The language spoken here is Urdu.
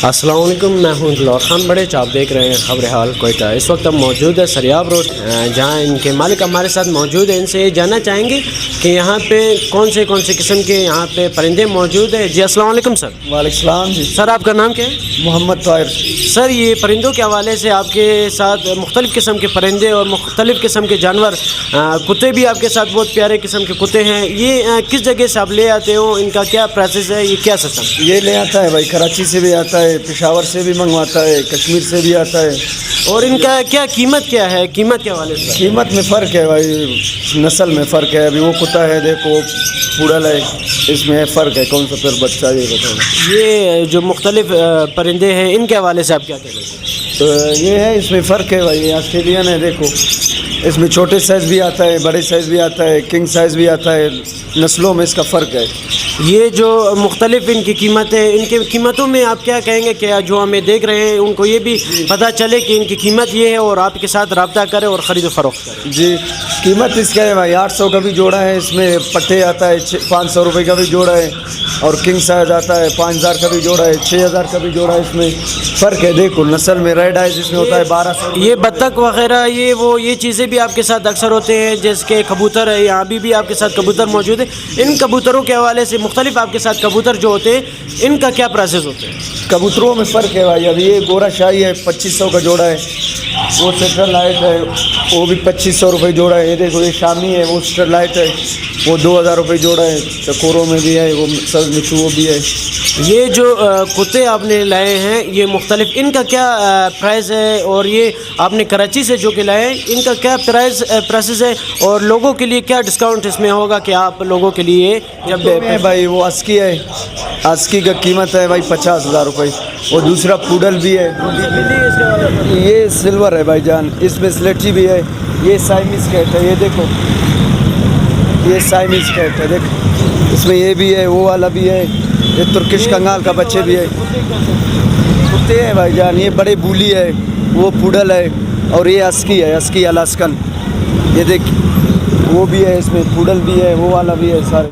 السلام علیکم، میں ہوں دلور خان بڑیچ، آپ دیکھ رہے ہیں خبر حال کوئٹہ۔ اس وقت ہم موجود ہے سریاب روڈ، جہاں ان کے مالک ہمارے ساتھ موجود ہیں۔ ان سے یہ جاننا چاہیں گے کہ یہاں پہ کون سے قسم کے یہاں پہ پرندے موجود ہیں۔ جی السلام علیکم سر۔ وعلیکم السلام جی۔ سر آپ کا نام کیا ہے؟ محمد طاہر۔ سر یہ پرندوں کے حوالے سے آپ کے ساتھ مختلف قسم کے پرندے اور مختلف قسم کے جانور، کتے بھی آپ کے ساتھ بہت پیارے قسم کے کتے ہیں، یہ کس جگہ سے آپ لے آتے ہو؟ ان کا کیا پرائسز ہے؟ یہ کیا سسٹم؟ یہ لے آتا ہے بھائی، کراچی سے بھی آتا ہے، پشاور سے بھی منگواتا ہے، کشمیر سے بھی آتا ہے۔ اور ان کا کیا قیمت کیا ہے؟ قیمت کے حوالے سے قیمت میں فرق ہے بھائی، نسل میں فرق ہے۔ ابھی وہ کتا ہے دیکھو، پوڑل ہے، اس میں فرق ہے کون سا پھر بچہ، یہ بتاؤ۔ یہ جو مختلف پرندے ہیں ان کے حوالے سے آپ کیا کہنا چاہتے ہیں؟ تو یہ ہے، اس میں فرق ہے بھائی۔ آسٹریلین ہے دیکھو، اس میں چھوٹے سائز بھی آتا ہے، بڑے سائز بھی آتا ہے، کنگ سائز بھی آتا ہے۔ نسلوں میں اس کا فرق ہے۔ یہ جو مختلف ان کی قیمتیں، ان کی قیمتوں میں آپ کیا کہیں گے کہ جو ہمیں دیکھ رہے ہیں ان کو یہ بھی پتہ چلے کہ ان کی قیمت یہ ہے اور آپ کے ساتھ رابطہ کریں اور خرید و فروخت کریں؟ جی، قیمت اس کا ہے بھائی 800 کا بھی جوڑا ہے، اس میں پٹھے آتا ہے 500 روپے کا بھی جوڑا ہے، اور کنگ سائز آتا ہے 5000 کا بھی جوڑا ہے، 6000 کا بھی جوڑا ہے۔ اس میں فرق ہے دیکھو، نسل میں ریڈ آئز اس میں ہوتا ہے 1200۔ یہ بطخ وغیرہ یہ چیزیں بھی آپ کے ساتھ اکثر ہوتے ہیں، جیسے کہ کبوتر ہے، یہاں بھی آپ کے ساتھ کبوتر موجود ہے۔ ان کبوتروں کے حوالے سے مختلف آپ کے ساتھ کبوتر جو ہوتے ہیں ان کا کیا پرائسز ہوتے ہیں؟ کبوتروں میں فرق ہے بھائی۔ ابھی یہ گورا شاہی ہے 2500 کا جوڑا ہے، وہ سٹر لائٹ ہے، وہ بھی 2500 روپے جوڑا ہے۔ یہ دیکھو، یہ شامی ہے، وہ سٹر لائٹ ہے، وہ 2000 روپے جوڑا ہے۔ چکوروں میں بھی ہے، وہ سر مچھو وہ بھی ہے۔ یہ جو کتے آپ نے لائے ہیں یہ مختلف، ان کا کیا پرائز ہے؟ اور یہ آپ نے کراچی سے جو کہ لائے ہیں ان کا کیا پرائسز ہے؟ اور لوگوں کے لیے کیا ڈسکاؤنٹ اس میں ہوگا کہ آپ لوگوں کے لیے جب بھائی وہ اسکی ہے، اسکی کا قیمت ہے بھائی 50,000 روپے۔ اور دوسرا پوڈل بھی ہے، یہ سلور ہے بھائی جان، اس میں سلیٹی بھی ہے۔ یہ سائمیز کیٹ ہے، یہ دیکھو، یہ سائمیز کیٹ ہے، دیکھ اس میں یہ بھی ہے، وہ والا بھی ہے، یہ ترکش کنگال کا بچے بھی ہے۔ کتے ہیں بھائی جان، یہ بڑے بولی ہے، وہ پوڈل ہے، اور یہ اسکی ہے، اسکی الاسکن۔ یہ دیکھ وہ بھی ہے، اس میں پوڈل بھی ہے، وہ والا بھی ہے، سارے